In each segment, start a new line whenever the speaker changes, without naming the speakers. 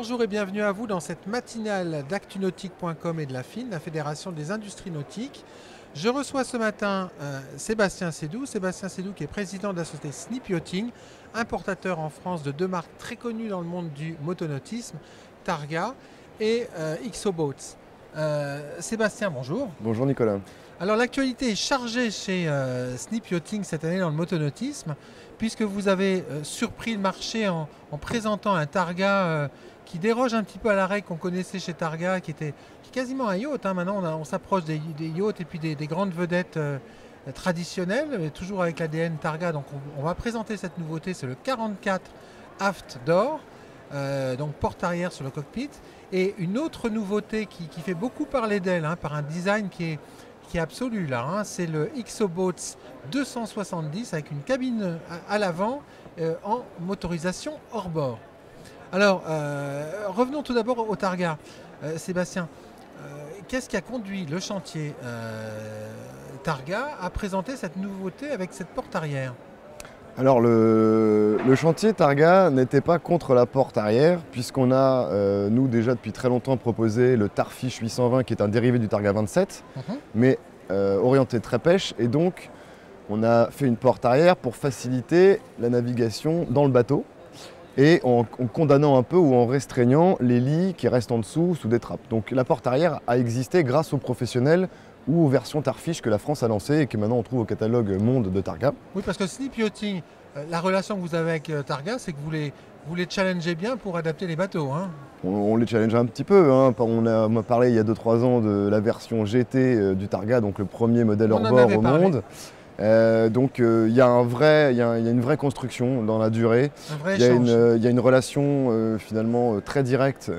Bonjour et bienvenue à vous dans cette matinale d'actunautique.com et de la FIN, la Fédération des industries nautiques. Je reçois ce matin Sébastien Sédou. Sébastien Sédou qui est président de la société Snip Yachting, importateur en France de deux marques très connues dans le monde du motonautisme, Targa et XO Boats. Sébastien, bonjour.
Bonjour Nicolas.
Alors l'actualité est chargée chez Snip Yachting cette année dans le motonautisme, puisque vous avez surpris le marché en présentant un Targa qui déroge un petit peu à la règle qu'on connaissait chez Targa, qui est quasiment un yacht. Maintenant on s'approche des yachts et puis des grandes vedettes traditionnelles, mais toujours avec l'ADN Targa. Donc on va présenter cette nouveauté, c'est le 44 Aft d'or, donc porte arrière sur le cockpit. Et une autre nouveauté qui fait beaucoup parler d'elle, par un design qui est absolu là, c'est le XO Boats 270 avec une cabine à l'avant en motorisation hors bord. Alors, revenons tout d'abord au Targa. Sébastien, qu'est-ce qui a conduit le chantier Targa à présenter cette nouveauté avec cette porte arrière ?
Alors le chantier Targa n'était pas contre la porte arrière, puisqu'on a, nous déjà depuis très longtemps, proposé le Tarfish 820 qui est un dérivé du Targa 27, mais orienté très pêche, et donc on a fait une porte arrière pour faciliter la navigation dans le bateau, et en condamnant un peu ou en restreignant les lits qui restent en dessous sous des trappes. Donc la porte arrière a existé grâce aux professionnels ou aux versions Tarfish que la France a lancées et que maintenant on trouve au catalogue Monde de Targa.
Oui, parce que Snip Yachting, la relation que vous avez avec Targa, c'est que vous les challengez bien pour adapter les bateaux.
On les challenge un petit peu. On m'a parlé il y a 2-3 ans de la version GT du Targa, donc le premier modèle hors bord au monde. Donc il y a une vraie construction dans la durée. Il y a une relation finalement très directe,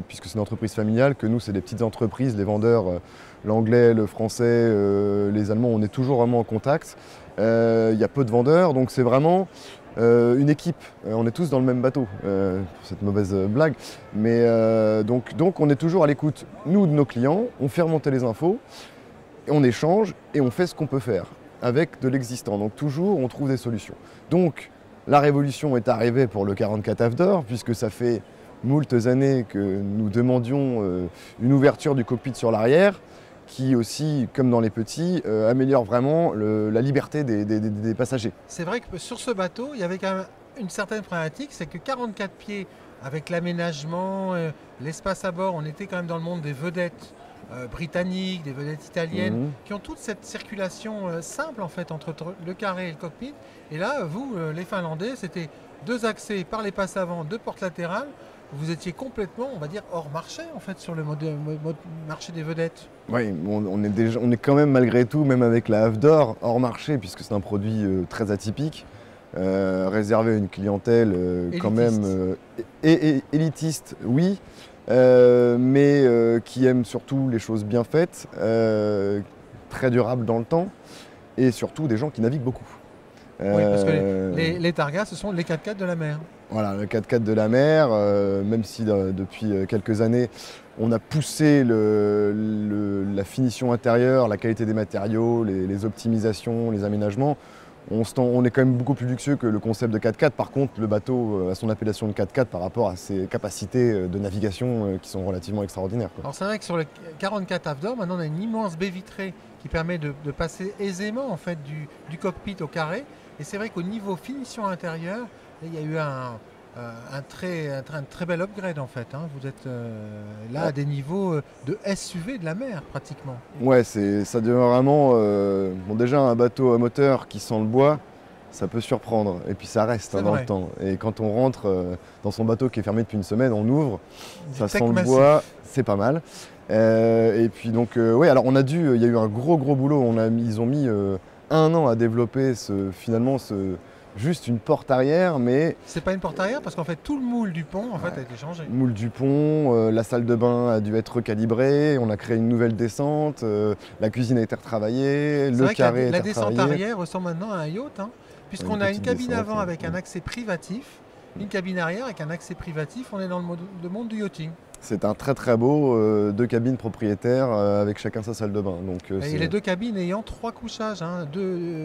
puisque c'est une entreprise familiale, que nous c'est des petites entreprises, les vendeurs, l'anglais, le français, les allemands, on est toujours vraiment en contact. Il y a peu de vendeurs, donc c'est vraiment une équipe. On est tous dans le même bateau, pour cette mauvaise blague. Mais donc on est toujours à l'écoute, nous, de nos clients, on fait remonter les infos, on échange et on fait ce qu'on peut faire avec de l'existant. Donc toujours, on trouve des solutions. Donc la révolution est arrivée pour le 44 Aft d'or, puisque ça fait moultes années que nous demandions une ouverture du cockpit sur l'arrière, qui aussi, comme dans les petits, améliore vraiment la liberté des passagers.
C'est vrai que sur ce bateau, il y avait quand même une certaine problématique, c'est que 44 pieds, avec l'aménagement, l'espace à bord, on était quand même dans le monde des vedettes britanniques, des vedettes italiennes, qui ont toute cette circulation simple en fait entre le carré et le cockpit. Et là, vous, les Finlandais, c'était deux accès par les passes avant, deux portes latérales. Vous étiez complètement, on va dire, hors marché en fait sur le marché des vedettes.
Oui, on est quand même malgré tout, même avec la Aft d'or, hors marché, puisque c'est un produit très atypique, réservé à une clientèle quand même élitiste, oui. Mais qui aime surtout les choses bien faites, très durables dans le temps, et surtout des gens qui naviguent beaucoup.
Oui, parce que les Targas, ce sont les 4x4 de la mer.
Voilà, le 4x4 de la mer, même si depuis quelques années, on a poussé la finition intérieure, la qualité des matériaux, les optimisations, les aménagements. On est quand même beaucoup plus luxueux que le concept de 4x4. Par contre, le bateau a son appellation de 4x4 par rapport à ses capacités de navigation qui sont relativement extraordinaires.
Alors c'est vrai que sur le 44 Aft d'or, maintenant on a une immense baie vitrée qui permet de passer aisément en fait, du cockpit au carré. Et c'est vrai qu'au niveau finition intérieure, il y a eu un très bel upgrade en fait. Vous êtes là à des niveaux de SUV de la mer pratiquement.
Ouais, ça devient vraiment... déjà un bateau à moteur qui sent le bois, ça peut surprendre. Et puis ça reste dans le temps. Et quand on rentre dans son bateau qui est fermé depuis une semaine, on ouvre, ça sent le bois, c'est pas mal. Et puis donc, oui, alors il y a eu un gros boulot. Ils ont mis 1 an à développer juste une porte arrière, mais...
C'est pas une porte arrière parce qu'en fait tout le moule du pont en fait, a été changé.
Le moule du pont, la salle de bain a dû être recalibrée, on a créé une nouvelle descente, la cuisine a été retravaillée, le carré a été retravaillé.
La descente arrière ressemble maintenant à un yacht, puisqu'on a une cabine avant avec un accès privatif, une cabine arrière avec un accès privatif, on est dans le monde du yachting.
C'est un très beau 2 cabines propriétaires avec chacun sa salle de bain. Donc,
et les 2 cabines ayant 3 couchages,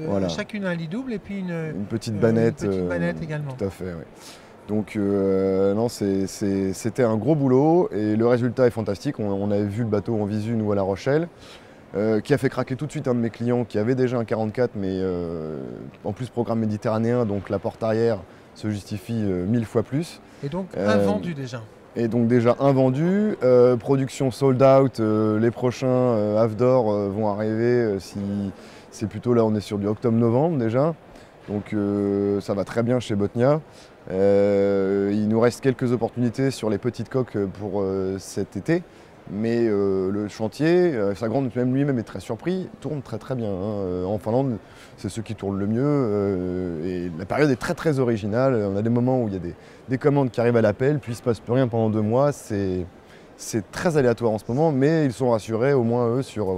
voilà.
chacune un lit double et puis une
petite bannette.
Une petite bannette également.
Tout à fait, oui. Donc non, c'était un gros boulot et le résultat est fantastique. On avait vu le bateau en visu, nous, à La Rochelle, qui a fait craquer tout de suite un de mes clients qui avait déjà un 44, mais en plus programme méditerranéen, donc la porte arrière se justifie 1000 fois plus.
Et donc invendu déjà.
Et donc déjà invendu, production sold out, les prochains Avdor vont arriver, si c'est plutôt là, on est sur du octobre-novembre déjà. Donc ça va très bien chez Botnia. Il nous reste quelques opportunités sur les petites coques pour cet été, mais le chantier, Sagrand lui-même est très surpris, tourne très très bien. En Finlande, c'est ceux qui tournent le mieux et la période est très très originale. On a des moments où il y a des commandes qui arrivent à l'appel, puis il ne se passe plus rien pendant 2 mois. C'est très aléatoire en ce moment, mais ils sont rassurés au moins eux sur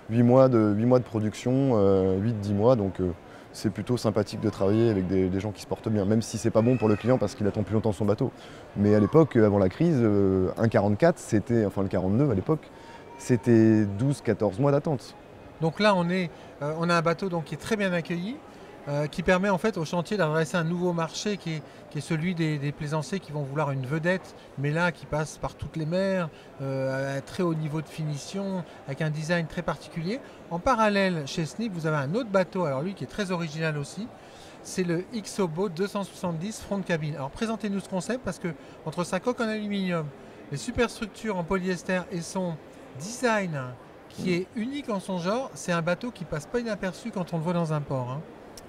8 mois de production, 8-10 mois. Donc c'est plutôt sympathique de travailler avec des gens qui se portent bien, même si c'est pas bon pour le client parce qu'il attend plus longtemps son bateau. Mais à l'époque, avant la crise, un 44, c'était, enfin le 42 à l'époque, c'était 12-14 mois d'attente.
Donc là, on a un bateau donc, qui est très bien accueilli, qui permet en fait au chantier d'adresser un nouveau marché qui est celui des plaisanciers qui vont vouloir une vedette, mais là qui passe par toutes les mers, à très haut niveau de finition, avec un design très particulier. En parallèle, chez Snip, vous avez un autre bateau, alors lui qui est très original aussi, c'est le XO-Boat 270 front cabine. Alors présentez-nous ce concept parce que entre sa coque en aluminium, les superstructures en polyester et son design qui est unique en son genre, c'est un bateau qui passe pas inaperçu quand on le voit dans un port. Hein.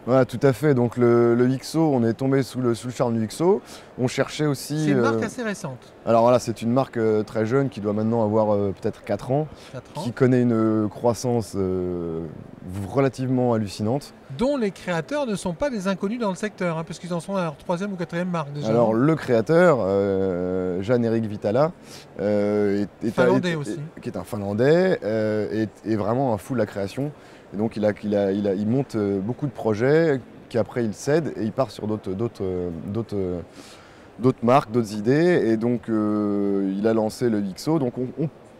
Voilà, tout à fait. Donc le XO, on est tombé sous le charme du XO. On cherchait aussi...
C'est une marque assez récente.
Alors voilà, c'est une marque très jeune qui doit maintenant avoir peut-être 4 ans, qui connaît une croissance relativement hallucinante.
Dont les créateurs ne sont pas des inconnus dans le secteur, hein, parce qu'ils en sont à leur 3e ou 4e marque déjà.
Alors le créateur, Jan-Erik Vitala,
finlandais aussi.
Qui est un Finlandais, est vraiment un fou de la création. Et donc il monte beaucoup de projets qu'après il cède et il part sur d'autres marques, d'autres idées. Et donc il a lancé le XO. Donc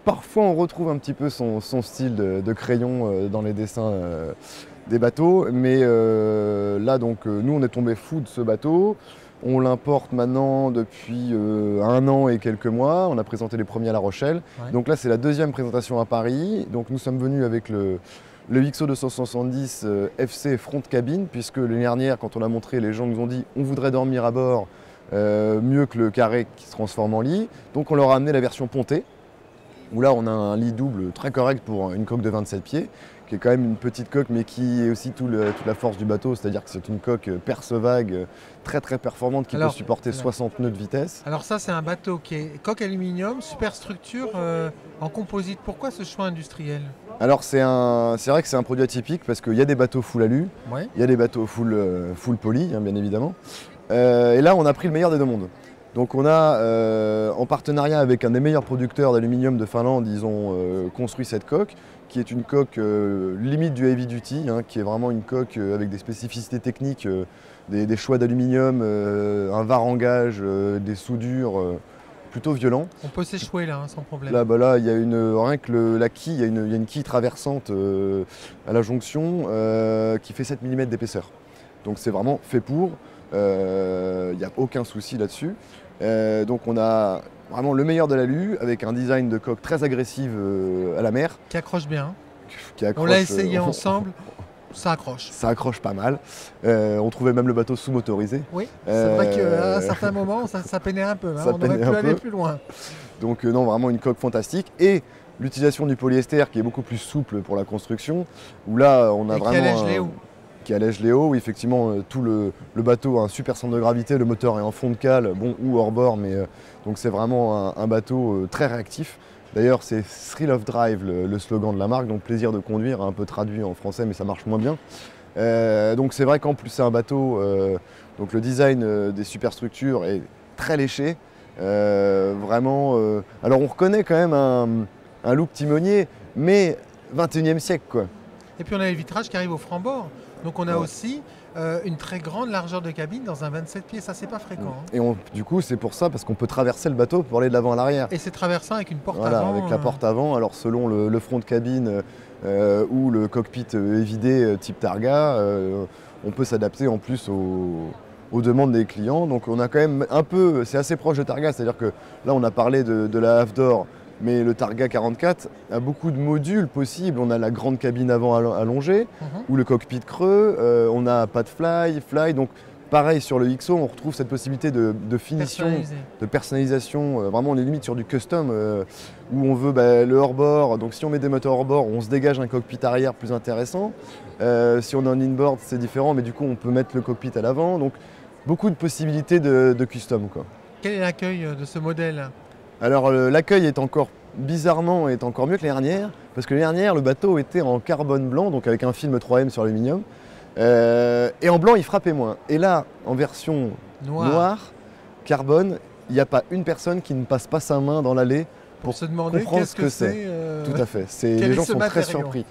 parfois on retrouve un petit peu son style de crayon dans les dessins des bateaux. Mais là donc nous on est tombé fou de ce bateau. On l'importe maintenant depuis 1 an et quelques mois. On a présenté les premiers à La Rochelle. Ouais. Donc là c'est la 2e présentation à Paris. Donc nous sommes venus avec le XO 270 FC front cabine, puisque l'année dernière, quand on l'a montré, les gens nous ont dit on voudrait dormir à bord mieux que le carré qui se transforme en lit. Donc on leur a amené la version pontée, où là on a un lit double très correct pour une coque de 27 pieds, qui est quand même une petite coque, mais qui est aussi toute la force du bateau, c'est-à-dire que c'est une coque perce-vague très très performante qui peut supporter 60 nœuds de vitesse.
Alors ça c'est un bateau qui est coque aluminium, superstructure en composite. Pourquoi ce choix industriel ?
Alors c'est vrai que c'est un produit atypique parce qu'il y a des bateaux full alu, ouais. Il y a des bateaux full poly, hein, bien évidemment. Et là on a pris le meilleur des 2 mondes. Donc on a, en partenariat avec un des meilleurs producteurs d'aluminium de Finlande, ils ont construit cette coque, qui est une coque limite du heavy duty, hein, qui est vraiment une coque avec des spécificités techniques, des choix d'aluminium, un varangage, des soudures plutôt violents.
On peut s'échouer là, hein, sans problème.
Là, il y a rien que la quille, il y a une quille traversante à la jonction qui fait 7 mm d'épaisseur. Donc c'est vraiment fait pour, il n'y a aucun souci là-dessus. Donc on a vraiment le meilleur de l'alu avec un design de coque très agressive à la mer.
Qui accroche bien. On l'a essayé ensemble, ça accroche.
Ça accroche pas mal. On trouvait même le bateau sous-motorisé.
Oui, c'est vrai qu'à un certain moment, ça peinait un peu. Hein, on aurait pu aller plus loin.
Donc non, vraiment une coque fantastique. Et l'utilisation du polyester qui est beaucoup plus souple pour la construction, où là on a vraiment... qui allège les hauts, où effectivement tout le bateau a un super centre de gravité, le moteur est en fond de cale, bon ou hors bord, mais donc c'est vraiment un bateau très réactif. D'ailleurs c'est Thrill of Drive le slogan de la marque, donc plaisir de conduire, un peu traduit en français mais ça marche moins bien. Donc c'est vrai qu'en plus c'est un bateau, donc le design des superstructures est très léché, vraiment. Alors on reconnaît quand même un look timonier, mais 21e siècle quoi.
Et puis on a les vitrages qui arrivent au franc-bord. Donc on a aussi une très grande largeur de cabine dans un 27 pieds, ça c'est pas fréquent. Hein.
Et du coup c'est pour ça, parce qu'on peut traverser le bateau pour aller de l'avant à l'arrière.
Et c'est traversant avec une porte
voilà,
avant.
Avec la porte avant, alors selon le front de cabine ou le cockpit évidé type Targa, on peut s'adapter en plus aux demandes des clients. Donc on a quand même un peu, c'est assez proche de Targa, c'est-à-dire que là on a parlé de la Half d'Or, mais le Targa 44 a beaucoup de modules possibles. On a la grande cabine avant allongée, ou le cockpit creux, on n'a pas de fly, donc pareil sur le XO, on retrouve cette possibilité de finition, de personnalisation. Vraiment, on est limite sur du custom où on veut le hors-bord. Donc, si on met des moteurs hors-bord, on se dégage un cockpit arrière plus intéressant. Si on est en inboard, c'est différent, mais du coup, on peut mettre le cockpit à l'avant. Donc, beaucoup de possibilités de custom, quoi.
Quel est l'accueil de ce modèle?
Alors, l'accueil est encore bizarrement est encore mieux que l'année dernière, parce que l'année dernière, le bateau était en carbone blanc, donc avec un film 3M sur aluminium. Et en blanc, il frappait moins. Et là, en version noire, carbone, il n'y a pas une personne qui ne passe pas sa main dans l'allée pour
se demander
comprendre ce que c'est. Tout à fait. Les gens sont très surpris.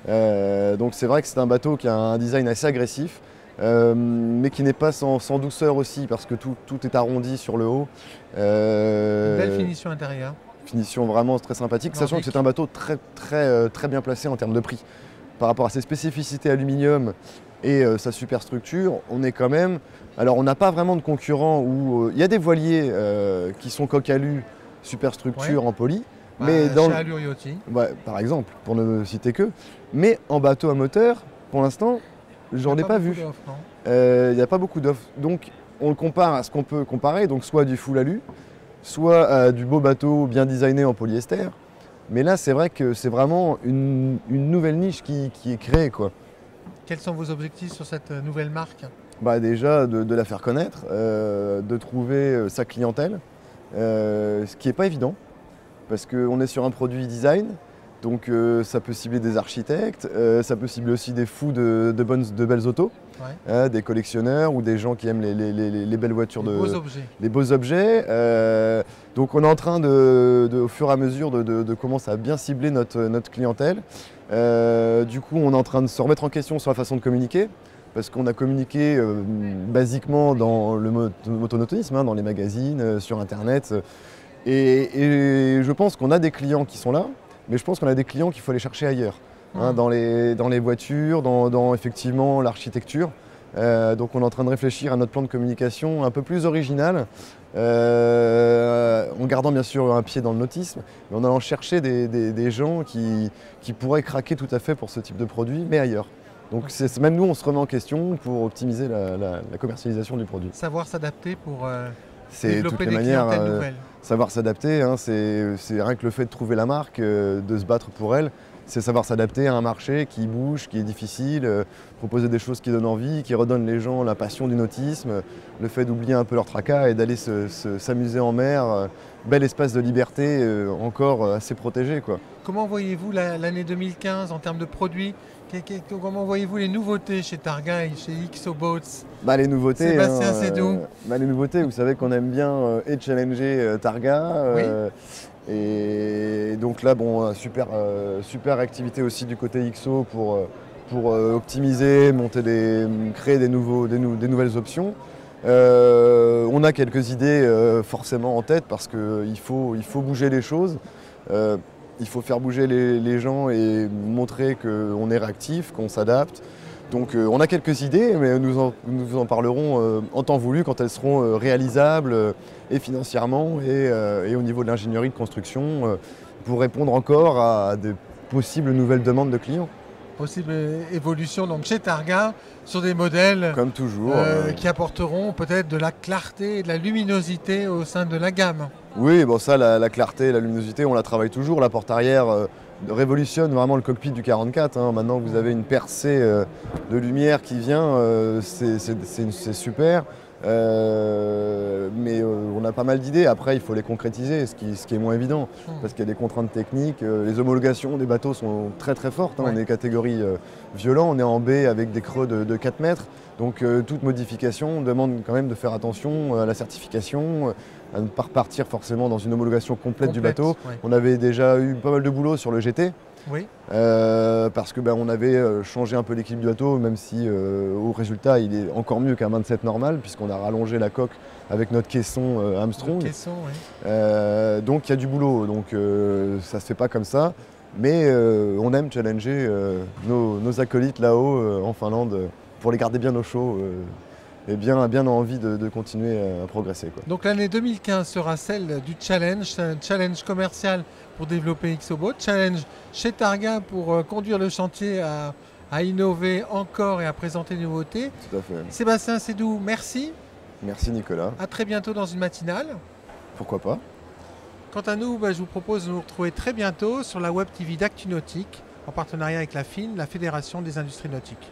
Donc c'est vrai que c'est un bateau qui a un design assez agressif, mais qui n'est pas sans douceur aussi, parce que tout est arrondi sur le haut.
Une belle finition intérieure.
Finition vraiment très sympathique, sachant que c'est un bateau très bien placé en termes de prix. Par rapport à ses spécificités aluminium et sa superstructure, on est quand même... Alors on n'a pas vraiment de concurrents où... Il y a des voiliers qui sont coque alu, superstructure en poly. Mais
chez Allure Yachting.
Par exemple, pour ne citer que. Mais en bateau à moteur, pour l'instant, j'en ai pas vu. Il n'y a pas beaucoup d'offres. Donc on le compare à ce qu'on peut comparer, donc soit du full alu, soit du beau bateau bien designé en polyester. Mais là, c'est vrai que c'est vraiment une nouvelle niche qui est créée, quoi.
Quels sont vos objectifs sur cette nouvelle marque?
Déjà, de la faire connaître, de trouver sa clientèle, ce qui n'est pas évident, parce qu'on est sur un produit design, donc ça peut cibler des architectes, ça peut cibler aussi des fous de belles autos, des collectionneurs ou des gens qui aiment les belles voitures, les beaux objets. Donc on est en train au fur et à mesure de commencer à bien cibler notre clientèle. Du coup, on est en train de se remettre en question sur la façon de communiquer, parce qu'on a communiqué basiquement dans le motonautisme, dans les magazines, sur Internet. Et je pense qu'on a des clients qui sont là, mais je pense qu'on a des clients qu'il faut aller chercher ailleurs, dans les voitures, dans effectivement l'architecture. Donc on est en train de réfléchir à notre plan de communication un peu plus original, en gardant bien sûr un pied dans le nautisme, mais en allant chercher des gens qui pourraient craquer tout à fait pour ce type de produit, mais ailleurs. Donc même nous, on se remet en question pour optimiser la commercialisation du produit.
Savoir s'adapter pour
développer
des clientèles nouvelles.
Savoir s'adapter, c'est rien que le fait de trouver la marque, de se battre pour elle. C'est savoir s'adapter à un marché qui bouge, qui est difficile, proposer des choses qui donnent envie, qui redonnent les gens la passion du nautisme, le fait d'oublier un peu leur tracas et d'aller s'amuser en mer. Bel espace de liberté encore assez protégé, quoi.
Comment voyez-vous l'année 2015 en termes de produits? Comment voyez-vous les nouveautés chez Targa et chez XO Boats?
Les nouveautés,
Sébastien Sédou.
Les nouveautés, vous savez qu'on aime bien challenger Targa. Et donc là, super activité aussi du côté XO pour optimiser, créer des nouvelles options. On a quelques idées forcément en tête, parce qu'il faut bouger les choses. Il faut faire bouger les gens et montrer qu'on est réactif, qu'on s'adapte. Donc on a quelques idées, mais nous en parlerons en temps voulu, quand elles seront réalisables et financièrement et au niveau de l'ingénierie de construction, pour répondre encore à des possibles nouvelles demandes de clients.
Possible évolution donc chez Targa sur des modèles
comme toujours,
qui apporteront peut-être de la clarté et de la luminosité au sein de la gamme.
Oui, ça, la clarté, la luminosité, on la travaille toujours. La porte arrière révolutionne vraiment le cockpit du 44. Maintenant que vous avez une percée de lumière qui vient, c'est super. Mais on a pas mal d'idées. Après, il faut les concrétiser, ce qui est moins évident, parce qu'il y a des contraintes techniques. Les homologations des bateaux sont très fortes. On est catégorie violent, on est en baie avec des creux de 4 mètres. Donc toute modification demande quand même de faire attention à la certification, à ne pas repartir forcément dans une homologation complète du bateau. On avait déjà eu pas mal de boulot sur le GT.
Oui.
Parce que on avait changé un peu l'équilibre du bateau, même si au résultat il est encore mieux qu'un 27 normal, puisqu'on a rallongé la coque avec notre caisson Armstrong. Donc il y a du boulot, donc ça se fait pas comme ça. Mais on aime challenger nos acolytes là-haut en Finlande pour les garder bien au chaud bien envie de continuer à progresser, quoi.
Donc l'année 2015 sera celle du challenge, un challenge commercial pour développer Ixobot, challenge chez Targa pour conduire le chantier à innover encore et à présenter des nouveautés.
Tout à fait.
Sébastien Sédou, merci.
Merci Nicolas.
À très bientôt dans une matinale.
Pourquoi pas.
Quant à nous, je vous propose de nous retrouver très bientôt sur la Web TV d'Actu Nautique en partenariat avec la FIN, la Fédération des industries nautiques.